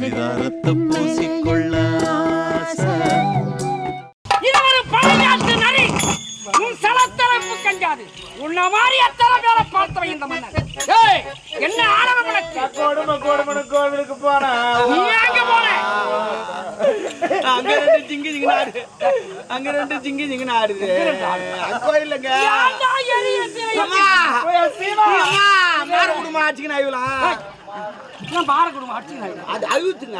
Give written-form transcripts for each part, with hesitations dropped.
பரிதாரத்தை பூசிக்கொள்ள இது ஒரு பழங்காட்டு நரி. உன் சலத்தரப்பு கஞ்சாது. உன்ன மாதிரி எத்தனை பேரை பார்த்தவன் இந்த மன்னன். ஏய், என்ன ஆணவம் உனக்கு? கோவிலுக்கு போனா நீ எங்க போன? அங்க ரெண்டு ஜிங்கி ஜிங்கின்னு ஆடுது கோயிலுங்க ஏன்டா எரிய திரையம்மா? மாறு குடும்பம் ஆச்சுக்கு ஆயுலாம் நான் பார குடும்பம் அடிச்சுங்க. அது அழுத்துங்க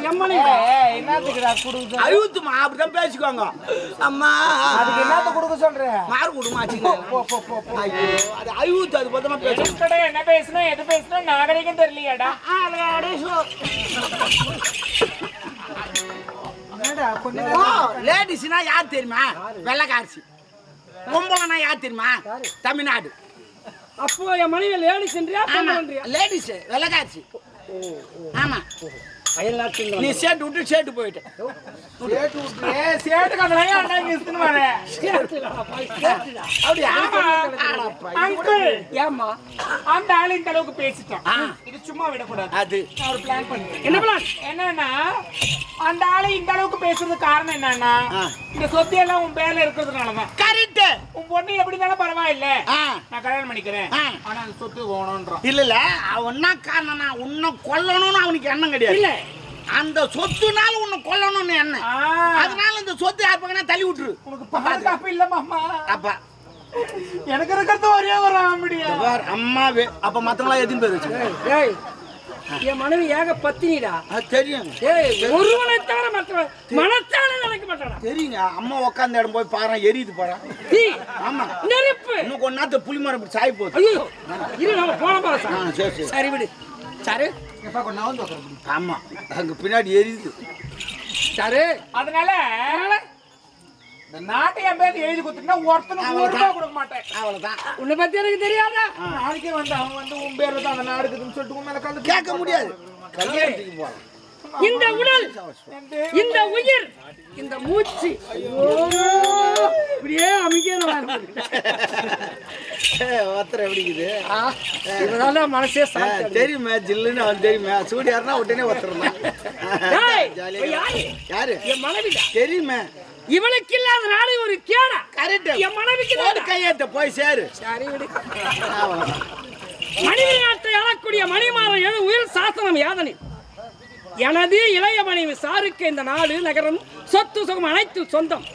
எம்மனே என்னத்துக்குடா குடுக்கு அழுத்துமா அப்படிதான் பேசிக்குவாங்க அம்மா அதுக்கு என்னத்த குடுக்க சொல்றேன் மாறு குடும்பம் ஆச்சுங்க அது அழுத்து அது பத்தமா பேசுறேன் என்ன பேசணும் எது பேசணும் நாகரிகம் தெரியலையாடா. லேடிஸ்னா யார் தெரியுமா? வெள்ளக்காரசி. பொம்பளைனா யார் தெரியுமா? தமிழ்நாடு. அப்போ என் மனைவி லேடிஸ் என்றியா பொம்பளைன்றியா? லேடிஸ் வெள்ளக்காரசி. ஆமா நீ சேட்டு விட்டு சேட்டு போயிட்ட சேட்டுக்கு அந்த இஸ்துன்னு வர அங்கிள் ஏமா அந்த ஆளு இந்த அளவுக்கு பேசிட்டான். இது சும்மா விடக்கூடாது. அது ஒரு பிளான் பண்ணு. என்ன பிளான்? என்னன்னா அந்த ஆளு இந்த அளவுக்கு பேசுறது காரணம் என்னன்னா இந்த சொத்து எல்லாம் உன் பேர்ல இருக்கிறதுனாலதான். கரெக்ட். உன் பொண்ணு எப்படி இருந்தாலும் பரவாயில்ல, நான் கல்யாணம் பண்ணிக்கிறேன், ஆனா அந்த சொத்து போகணும்ன்றான். இல்ல அவன்னா காரணம் உன்னை கொல்லணும்னு அவனுக்கு எண்ணம் கிடையாது. இல்ல அந்த சொத்துனால உன்னை கொல்லணும்னு எண்ணம். அதனால இந்த சொத்து யார் பக்கம் தள்ளி விட்டுரு. உனக்கு பாதுகாப்பு இல்ல மாமா. அப்பா எனக்கு இருக்கிறது ஒரே ஒரு ஆம்படியா அம்மாவே. அப்ப மத்தவங்களா எதுவும் பேர் வச்சு என் மனைவி ஏக பத்தினிடா. தெரியும். ஒருவனை தவிர மற்றவன் மனத்தால நினைக்க மாட்டாடா. தெரியுங்க. அம்மா உட்காந்த இடம் போய் பாரு, எரியுது பாரு. ஆமா நெருப்பு. இன்னும் கொஞ்ச நேரத்துல புளி மரம் சாய் போகுது. ஐயோ இரு நம்ம போன பாரு. சரி சரி விடு. சரி ஆமா அங்க பின்னாடி எரியுது. சரி அதனால இந்த நாட்டை என் பேர் எழுதி கொடுத்துட்டா ஒருத்தனுக்கு ஒரு ரூபாய் கொடுக்க மாட்டேன். அவ்வளவுதான். உன்னை பத்தி எனக்கு தெரியாதா? நாளைக்கே வந்து அவன் வந்து உன் பேர்ல தான் அந்த நாடு இருக்குதுன்னு சொல்லிட்டு உன் மேல கலந்து கேட்க முடியாது. கல்யாணத்துக்கு போறான். இந்த உடல், இந்த உயிர், இந்த மூச்சு இப்படியே அமைக்கணும். ஒருத்தர் எப்படிக்குது இதனால மனசே தெரியுமே ஜில்லுன்னு அவன் தெரியுமே. சூடியாருன்னா உடனே ஒருத்தர் யாரு? என் மனைவி தெரியுமே. இவளுக்கு இல்லாத நாடு ஒரு கேடா. கரெக்ட். என் மனைவிக்கு கையேத்த போய் சேரு. சரி விடு. மனித நாட்டை ஆளக்கூடிய மணிமாறன் எழு உயிர் சாசனம் யாதனை. எனது இளைய மனைவி சாருக்கு இந்த நாடு நகரம் சொத்து சுகம் அனைத்து சொந்தம்.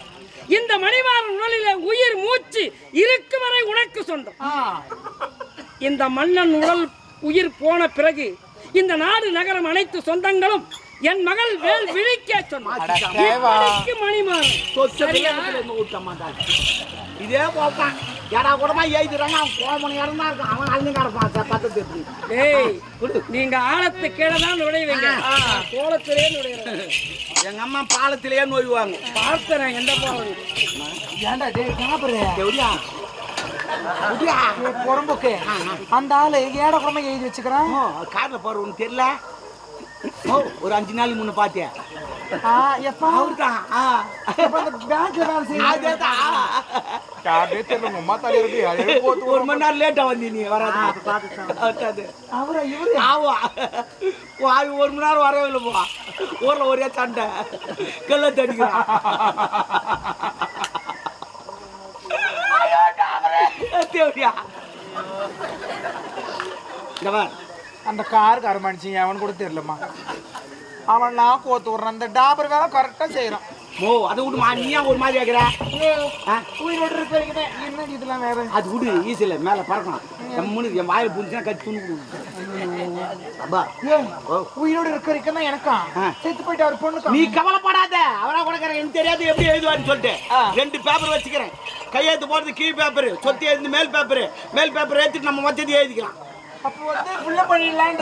இந்த மணிமாறன் உடலில உயிர் மூச்சு இருக்கும் வரை உனக்கு சொந்தம். இந்த மன்னன் உடல் உயிர் போன பிறகு இந்த நாடு நகரம் அனைத்து சொந்தங்களும் என் மகள் வேல் விழிக்க சொன்னார். மணிமாறன் இதே போப்பான். யாரா கூடமா எழுதுறாங்க. அவன் கோமணி இறந்தா இருக்கான். அவன் அழுங்காரப்பான் பத்தத்து. நீங்க ஆழத்து கீழே தான் நுழைவீங்க, கோலத்திலே நுழையிற. எங்க அம்மா பாலத்திலேயே நோய்வாங்க. பார்த்தேன் எந்த பாலம். ஏன்டா டேய் காபரே எப்படியா புறம்போக்கு அந்த ஆளு ஏட குறமா எழுதி வச்சுக்கிறான். கார்ல போற உனக்கு தெரியல. ஒரு 5 நாளைக்கு முன்ன பாத்தியா? எப்ப அவர்தான் பேங்க்ல வேலை செய்ய ஒரு மணி நேரம் லேட்டா வந்து நீ வராது. அவரா இவரு? ஆவா ஒரு மணி நேரம் வரவே இல்லை. போ ஊர்ல ஒரே சண்டை கல்ல தடிக்கிறான். அந்த காருக்கு அரமணிச்சு அவன் கூட தெரியலம்மா. அவன்லாம் கோத்து விடுறான். அந்த டாபர் வேலை கரெக்டா செய்யறான். அதை விடுமா. நீயா ஒரு மாதிரி ஆகுற உயிரோடு இருக்க என்ன இதெல்லாம் வேற. அது விடு ஈஸியில மேல பறக்கலாம். என் வாயில புரிச்சுன்னா கட்டி துணி. உயிரோடு இருக்க வரைக்கும் எனக்கா செத்து போயிட்டு அவர் பொண்ணு. நீ கவலைப்படாத. அவரா கொடுக்கறேன். எனக்கு தெரியாது எப்படி எழுதுவான்னு சொல்லிட்டு 2 பேப்பர் வச்சுக்கிறேன். கையெழுத்து போடுறது கீழ் பேப்பர், சொத்து எழுந்து மேல் பேப்பர் ஏற்றிட்டு நம்ம மொத்தத்தை எழுதிக்கலாம். அப்போ வந்து புள்ள பண்ணிடலாம்.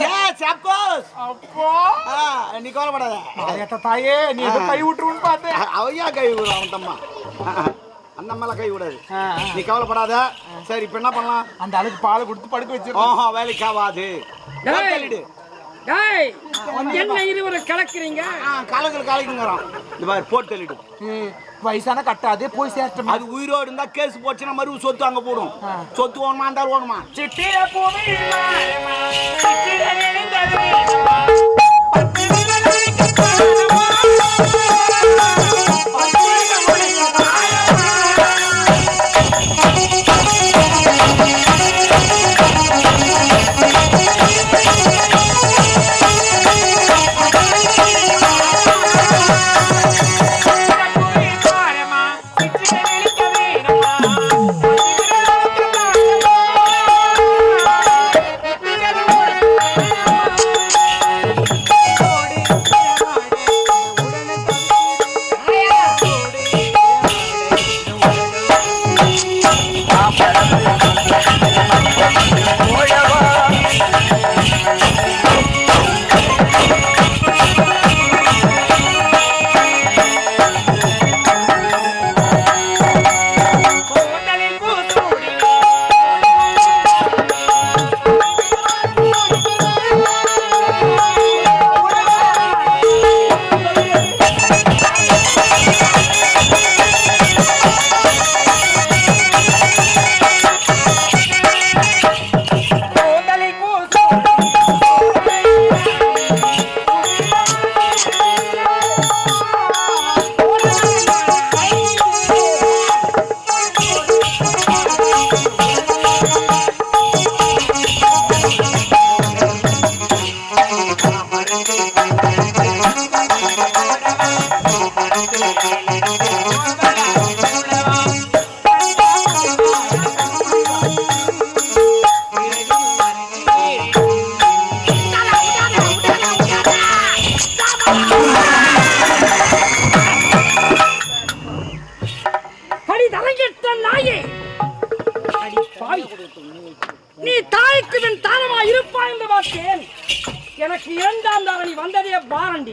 நீ கவலைப்படாத. தாயே நீ கை விட்டுருன்னு பார்த்தேன். அவையா கை விடுறான் அவன் தம்மா. அந்த மேல கை விடாது. நீ கவலைப்படாத. சரி இப்ப என்ன பண்ணலாம்? அந்த ஆளுக்கு பால் கொடுத்து படுக்க வச்சு வேலைக்கு ஆகாது. என்ன இருவரை கலக்குறீங்க? கலக்குங்கிறான். இந்த மாதிரி போட்டு தள்ளிடு. வயசான கட்டாது போய் சேர்த்து. அது உயிரோடு இருந்தா கேஸ் போச்சுன்னா மறுபடியும் சொத்து அங்க போடும். சொத்து ஓணுமா இருந்தாலும் ஓணுமா? சிட்டிய பூமி ஐந்தாம் தாரணி வந்ததே பாரண்டி.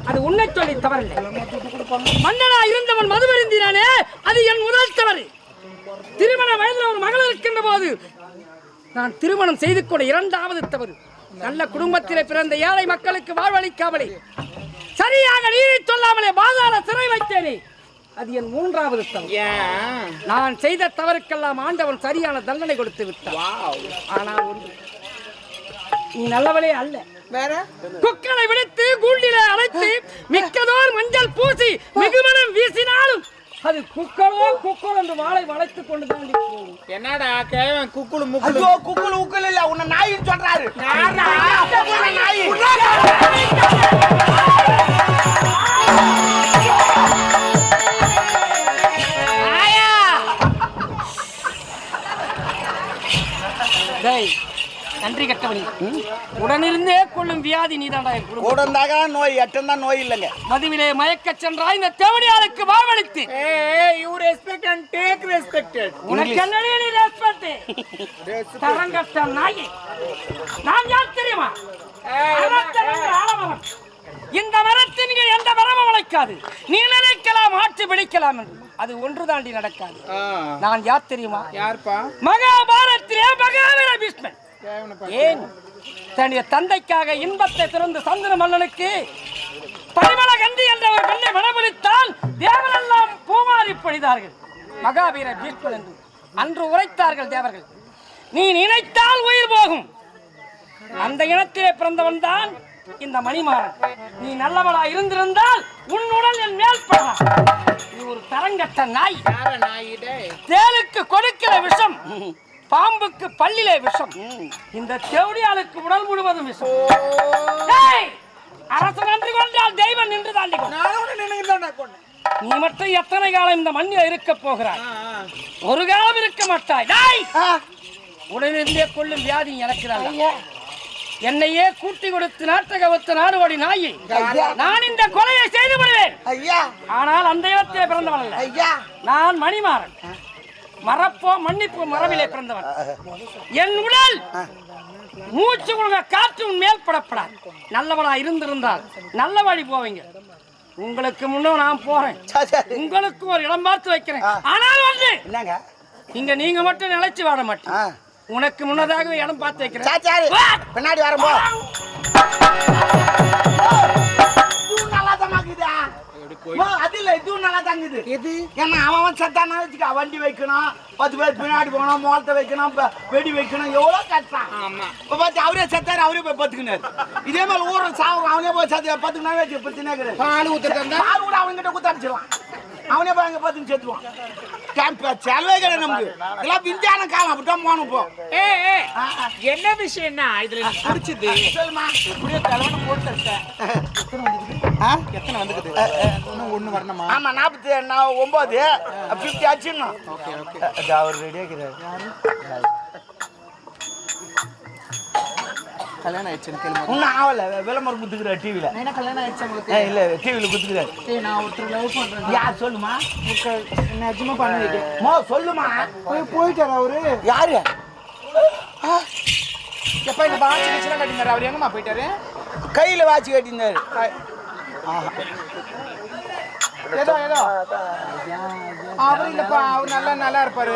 அது உன்னை சொல்லி தவறில்லை. மன்னனா இருந்தவன் மதுவருந்தினானே, அது என் முதல் தவறு. திருமண வயதில் ஒரு மகள் இருக்கின்ற போது நான் திருமணம் செய்து கொண்ட இரண்டாவது தவறு. நல்ல குடும்பத்திலே பிறந்த ஏழை மக்களுக்கு வாழ்வளிக்காமலே, சரியாக நீதி சொல்லாமலே பாதாள சிறை வைத்தேனே, அது என் மூன்றாவது தவறு. நான் செய்த தவறுக்கெல்லாம் ஆண்டவன் சரியான தண்டனை கொடுத்து விட்டான். ஆனால் ஒன்று, நீ நல்லவளே அல்ல. வேற குக்களை விடுத்து கூண்டிலே அழைத்து மிக்கதோர் மஞ்சள் பூசி மிகுமனம் வீசினாலும் அது குக்களோ குக்கள் என்று வாளை வளைத்துக் கொண்டு தாண்டி போகும். என்னடா கேவன் குக்குளு முக்குளு? ஐயோ குக்குளு உக்குளு இல்ல, உன்னை நாயின்னு சொல்றாரு. நாய் நன்றி கட்டவனி. உடனிருந்தே கொள்ளும் வியாதி நீதாண்டா. உடன்தாக நோய், எட்டம் தான் நோய் இல்லைங்க. மதுவிலே மயக்க சென்றாய் இந்த தேவடியாளுக்கு வாழ்வளித்து. You respect and take respected. உனக்கு என்னடி நீ ரெஸ்பெக்ட்? தரங்கட்ட நாயே, நான் யார் தெரியுமா? ஆலமரம். இந்த மரத்தின் கீழ் எந்த மரமும் வளைக்காது. நீ நினைக்கலாம் ஆட்சி பிடிக்கலாம் என்று, அது ஒன்று தாண்டி நடக்காது. நான் யார் தெரியுமா? யார்ப்பா? மகாபாரத்திலே மகாவீர பீஷ்மன். ஏன் தன்னுடைய தந்தைக்காக இன்பத்தை திறந்து சந்திர மன்னனுக்கு பரிமள கண்டி என்ற ஒரு பெண்ணை மனமுடித்தால் தேவரெல்லாம் பூமாறி பொழிதார்கள். மகாவீர பீஷ்மன் என்று அன்று உரைத்தார்கள் தேவர்கள். நீ நினைத்தால் உயிர் போகும். அந்த இனத்திலே பிறந்தவன் தான் இந்த மணிமாறன். நீ நல்லவளா இருந்திருந்தால் உன் உடல் என் மேல் படலாம். நீ ஒரு தரங்கட்ட நாய். தேலுக்கு கொடுக்கிற விஷம், பாம்புக்கு பல்லிலே விஷம், இந்த தேவடியாளுக்கு உடல் முழுவதும் விஷம். அரசு நன்றி கொண்டால் தெய்வம் நின்று தாண்டி. நீ மட்டும் எத்தனை காலம் இந்த மண்ணில் இருக்க போகிறாய்? ஒரு காலம் இருக்க மாட்டாய். உடனிருந்தே கொள்ளும் வியாதி எனக்கு. என்னையே கூட்டி கொடுத்து நாட்டகவத்து நாடுவாடி நாயை, நான் இந்த கொலையை செய்து விடுவேன். ஆனால் அந்த இடத்திலே பிறந்தவன் அல்ல. நான் மணிமாறன். மறப்போ மன்னிப்பு மரபிலே பிறந்தவன். என் உடல் மூச்சு கொடுக்க காற்று உன் மேல் படப்படாது. நல்லவனா இருந்திருந்தால் நல்ல வழி போவீங்க. உங்களுக்கு முன்னும் நான் போறேன். உங்களுக்கு ஒரு இடம் பார்த்து வைக்கிறேன். ஆனால் வந்து இங்க நீங்க மட்டும் நிலைச்சு வாட மாட்டேன். உனக்கு முன்னதாக இடம் பார்த்து வைக்கிறேன். பின்னாடி வரம்போ அதுல இதுவும் நல்லா தாங்குது. எது ஏன்னா அவன் சத்தானா வச்சுக்க, வண்டி வைக்கணும், 10 பேர் பின்னாடி போகணும், மோளத்தை வைக்கணும், வெடி வைக்கணும், எவ்வளவு கஷ்டம். இப்ப பார்த்து அவரே செத்தாரு, அவரே போய் பத்துக்கினாரு. இதே மாதிரி ஊரில் சாவு அவனே போய் சத்து பத்துக்கினா வச்சு பிரச்சனை கிடையாது. பால் கூட அவன்கிட்ட குத்தாடிச்சிடலாம். அவனே போய் அங்க பத்துக்கு சேர்த்துவான். செலவே கிடையாது நமக்கு. இதெல்லாம் விஞ்ஞான காலம் அப்படித்தான் போகணும். இப்போ என்ன விஷயம்னா இதுல பிடிச்சது சொல்லுமா. எப்படியோ கல்யாணம் போட்டு எத்தனை வந்துக்குது? ஒண்ணு வரணுமா? ஆமா 49 50 ஆச்சுன்னா. அவர் ரெடியா இருக்கிறாரு. கல்யாணம் ஆயிடுச்சுன்னு கேள்வி. இன்னும் ஆகல, விளம்பரம் குத்துக்கிறார் டிவில. என்ன கல்யாணம் ஆயிடுச்சு உங்களுக்கு? இல்ல டிவில குத்துக்கிறாரு. நான் ஒருத்தர் லவ் பண்றேன். யார் சொல்லுமா? நிஜமா பண்ணிட்டேன். சொல்லுமா. போயிட்டாரு அவரு. யாரு? எப்ப இந்த வாட்சி கட்சிலாம் கட்டினாரு? அவர் எங்கம்மா போயிட்டாரு? கையில வாட்சி கட்டினாரு. ஏதோ அவர் இல்லப்பா, அவர் நல்லா இருப்பாரு.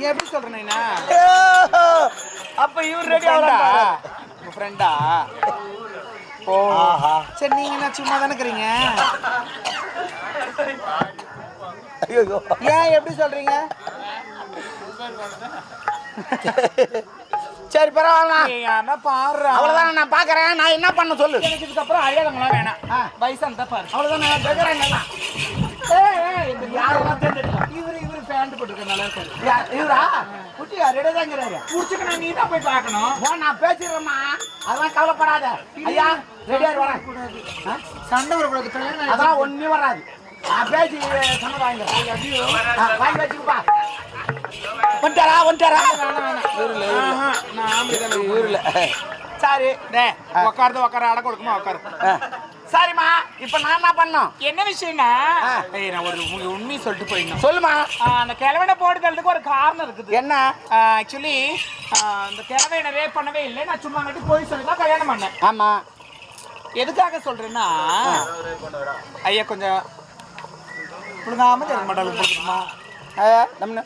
எப்படி சொல்றேன்? அப்ப இவர் ரெடி ஆகுறா? உங்க ஃப்ரெண்டா? ஓ சரி, நீங்க என்ன சும்மா தானே இருக்கிறீங்க? ஏன் எப்படி சொல்றீங்க? சரி பரவாயில்ல, பாரு அவ்வளவுதான். நான் பாக்குறேன். நான் என்ன பண்ண சொல்லு. எனக்கு இதுக்கப்புறம் அழகங்களாம் வேணாம். வயசான பாரு, அவ்வளவுதான். இவரு பேண்ட் போட்டுருக்க நல்லா இருக்காரு. இவரா குட்டியா ரெடி தாங்கிறாரு. புடிச்சுக்கணும், நீ தான் போய் பார்க்கணும். நான் பேசிடுறேம்மா, அதெல்லாம் கவலைப்படாத. ஐயா ரெடியா வரேன். சண்டை வரக்கூடாது. அதெல்லாம் ஒண்ணும் வராது. நான் பேசி சண்டை வாங்கி வச்சுக்கப்பா. வந்துட்டாரா? ஊர்ல சரி உட்கார அடை கொடுக்குமா? உட்காரு. சரிம்மா இப்ப நான் என்ன பண்ணோம்? என்ன விஷயம்னா நான் ஒரு உண்மையை சொல்லிட்டு போயிடணும். சொல்லுமா. அந்த கிழவனை போடுறதுக்கு ஒரு காரணம் இருக்குது. என்ன? ஆக்சுவலி அந்த கிழவனை ரேப் பண்ணவே இல்லை, நான் சும்மா மட்டும் போய் சொல்லி தான் கல்யாணம் பண்ணேன். ஆமா. எதுக்காக சொல்றேன்னா ஐயா கொஞ்சம் புழுங்காம தர மாட்டாளுமா.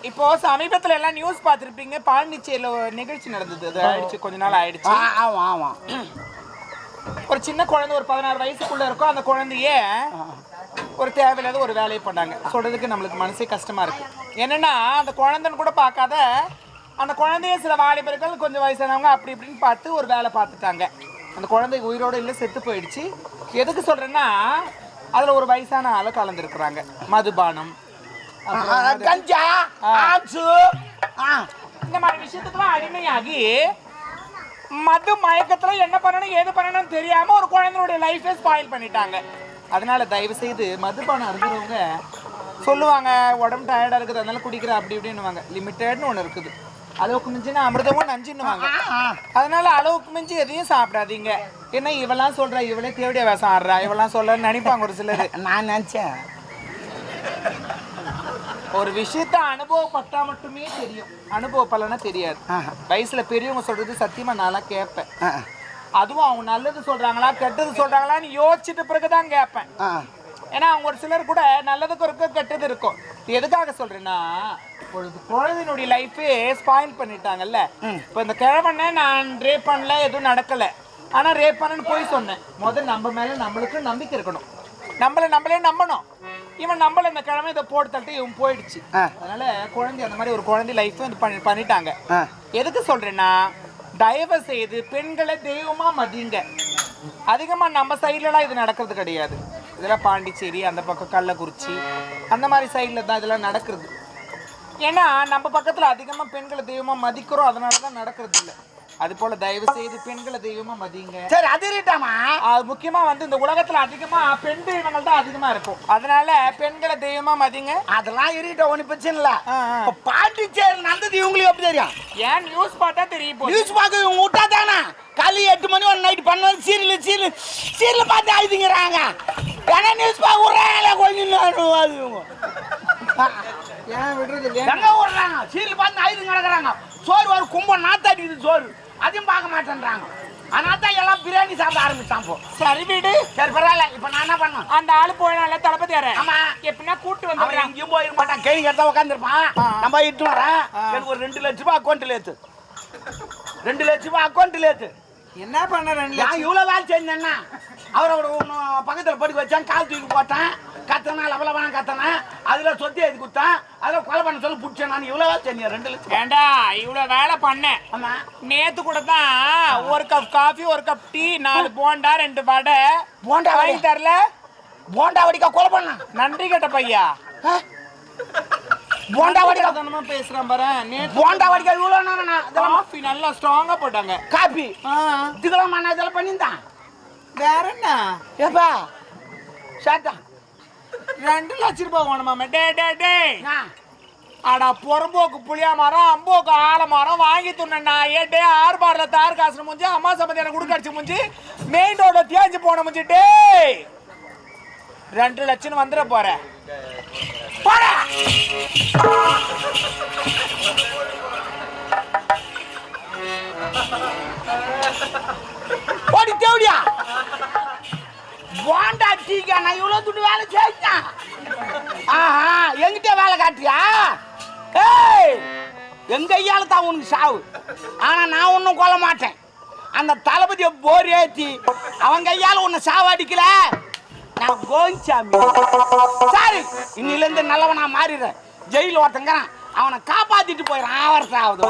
இப்போ சமீபத்துல எல்லாம் நியூஸ் பார்த்துருப்பீங்க, பாண்டிச்சேரியில நிகழ்ச்சி நடந்தது. அது ஆயிடுச்சு, கொஞ்ச நாள் ஆயிடுச்சு. ஆமா ஆமா. ஒரு சின்ன குழந்தை ஒரு 16 வயசுக்குள்ள இருக்கும். அந்த குழந்தைய ஒரு தேவையில்லாத ஒரு வேலையை பண்ணாங்க. சொல்றதுக்கு நம்மளுக்கு மனசே கஷ்டமா இருக்கு. என்னன்னா அந்த குழந்தைன்னு கூட பார்க்காத அந்த குழந்தைய சில வாலிபர்கள் கொஞ்சம் வயசானவங்க அப்படி இப்படின்னு பார்த்து ஒரு வேலை பார்த்துட்டாங்க. அந்த குழந்தை உயிரோடு இல்லை, செத்து போயிடுச்சு. எதுக்கு சொல்றேன்னா அதுல ஒரு வயசான ஆளை கலந்துருக்குறாங்க. மதுபானம், கஞ்சா, இந்த மாதிரி விஷயத்துக்குலாம் அடிமையாகி மது மயக்கத்துல என்ன பண்ணணும் ஏது பண்ணணும்னு தெரியாம ஒரு குழந்தையோட லைஃபே ஸ்பாயில் பண்ணிட்டாங்க. அதனால தயவு செய்து மதுபானம் அருந்துறவங்க சொல்லுவாங்க உடம்பு டயர்டா இருக்குது அதனால குடிக்கிற அப்படி இப்படின்னுவாங்க. லிமிட்டட்னு ஒன்று இருக்குது. அளவுக்கு மிஞ்சினா அமிர்தமும் நஞ்சுன்னுவாங்க. அதனால அளவுக்கு மிஞ்சி எதையும் சாப்பிடாதீங்க. ஏன்னா இவெல்லாம் சொல்றா, இவளே தேவடியா வேஷம் ஆடுறா, இவெல்லாம் சொல்ல நினைப்பாங்க ஒரு சிலர். நான் நினைச்சேன் ஒரு விஷயத்த அனுபவப்பட்டா மட்டுமே தெரியும், அனுபவப்படலன்னா தெரியாது. வயசுல பெரியவங்க சொல்றது சத்தியமா நான்லாம் கேட்பேன். அதுவும் அவங்க நல்லது சொல்றாங்களா கெட்டது சொல்றாங்களான்னு யோசிச்சுட்டு பிறகுதான் கேட்பேன். ஏன்னா அவங்க ஒரு சிலர் கூட நல்லதுக்கும் இருக்கும் கெட்டது இருக்கும். எதுக்காக சொல்றேன்னா ஒரு குழந்தையினுடைய லைஃபே ஸ்பாயில் பண்ணிட்டாங்கல்ல. இப்போ இந்த கிழவனை நான் ரேப் பண்ணல, எதுவும் நடக்கல, ஆனா ரேப் பண்ணன்னு போய் சொன்னேன். முதல்ல நம்ம மேல நம்மளுக்கு நம்பிக்கை இருக்கணும், நம்மளே நம்பணும். இவன் நம்மள இந்த கிழமை இதை போட்டு தட்டு இவன் போயிடுச்சு. அதனால குழந்தை அந்த மாதிரி ஒரு குழந்தை லைஃப் பண்ணிட்டாங்க. எதுக்கு சொல்றேன்னா தயவு செய்து பெண்களை தெய்வமா மதிங்க. அதிகமா நம்ம சைட்லலாம் இது நடக்கிறது கிடையாது. இதெல்லாம் பாண்டிச்சேரி அந்த பக்கம் கள்ளக்குறிச்சி அந்த மாதிரி சைட்ல தான் இதெல்லாம் நடக்கிறது. ஏன்னா நம்ம பக்கத்துல அதிகமா பெண்களை தெய்வமா மதிக்கிறோம், அதனாலதான் நடக்கிறது இல்லை. அது போல தயவு செய்து பெண்களை தெய்வமா மதிங்க. சரி அது இருக்கட்டாமா. அது முக்கியமா வந்து இந்த உலகத்துல அதிகமா பெண் தெய்வங்கள் தான் அதிகமா இருக்கும். அதனால பெண்களை தெய்வமா மதிங்க. அதெல்லாம் இருக்கட்டும், ஒன்றும் பிரச்சனை இல்லை. பாண்டிச்சேரி நடந்தது இவங்களுக்கு எப்படி தெரியும்? ஏன் நியூஸ் பார்த்தா தெரியும். நியூஸ் பார்க்க இவங்க விட்டா தானே காலையில் 8 மணி ஒரு நைட் பண்ண சீரியல் பார்த்து ஆயுதுங்கிறாங்க. ஏன்னா நியூஸ் பார்க்க விடுறாங்களே கொஞ்சம் இவங்க ஏன் விடுறது எங்க விடுறாங்க? சீரியல் பார்த்து ஆயுது கிடக்குறாங்க. சோறு ஒரு கும்பம் நாத்தாடிது சோறு, அதையும் பார்க்க மாட்டேன்றாங்க. அதனால தான் எல்லாம் பிரியாணி சாப்பிட ஆரம்பிச்சான். போ சரி வீடு சரி பரவாயில்ல. இப்போ நான் என்ன பண்ணேன்? அந்த ஆளு போயினால தளபதி யாரு? ஆமா எப்படின்னா கூட்டு வந்து எங்கேயும் போயிருக்க மாட்டான், கேள்வி கேட்டா உட்காந்துருப்பான். நம்ம இட்டு வரேன். எனக்கு ஒரு 2 லட்ச ரூபாய் அக்கௌண்ட்டில் ஏற்று, 2 லட்ச ரூபாய் அக்கௌண்ட்டில் ஏற்று. என்ன பண்ண 2 லட்சம் இவ்வளோ வேலை செஞ்சேன்னா அவரோட ஒன்று பக்கத்தில் படுக்க வச்சான், கால் தூக்கி போட்டேன், கத்தனா லபலபான கத்தனா, அதில் சொத்தி எழுதி கொடுத்தேன், அதில் கொலை பண்ண சொல்லி பிடிச்சேன். நான் இவ்வளோ வேலை செஞ்சேன் 2 லட்சம். ஏண்டா இவ்வளோ வேலை பண்ணேன். ஆமா நேத்து கூட தான் 1 cup coffee 1 cup tea 4 bonda 2 வடை போண்டா வாங்கி தரல. போண்டா வடிக்கா கொலை பண்ண நன்றி கேட்ட பையா. போண்டா வடிக்கா தானமா பேசுறான் பாரு. நேத்து போண்டா வடிக்கா இவ்வளோ காஃபி நல்லா ஸ்ட்ராங்கா போட்டாங்க. காபி இதுக்கெல்லாம் நான் இதெல்லாம் பண்ணியிருந்தான். வேற என்ன ஏப்பா சாத்தா 2 லட்சம் ரூபாய் வேணுமாமே. டே அடா பொறம்போக்கு புளியா மரம் அம்போக்கு ஆலமரம் வாங்கி துண்ணா. ஏட்டே 6 பார்ல தார் காசு முடிஞ்சு அம்மா சம்பந்தி எனக்கு குடுக்கடிச்சு முடிஞ்சு மெயின் ரோட தேஞ்சு போன முடிஞ்சுட்டே 2 லட்சம் வந்துட போற. ஓடி தேவடியா போண்டா டீக்கா நான் இவ்வளோ துட்டு வேலை செஞ்சேன். ஆஹா எங்கிட்ட வேலை காட்டியா? ஏய் எங்க ஐயால தான் உனக்கு சாவு. ஆனா நான் ஒன்றும் கொல்ல மாட்டேன். அந்த தளபதியை போர் ஏற்றி அவங்க ஐயால உன்னை சாவடிக்கல. நான் கோவிச்சாமி சாரி, இன்னிலேருந்து நல்லவனா மாறிடுறேன். ஜெயில ஒருத்தங்கிறான், அவனை காப்பாத்திட்டு போயிடறான். ஆவரசாவது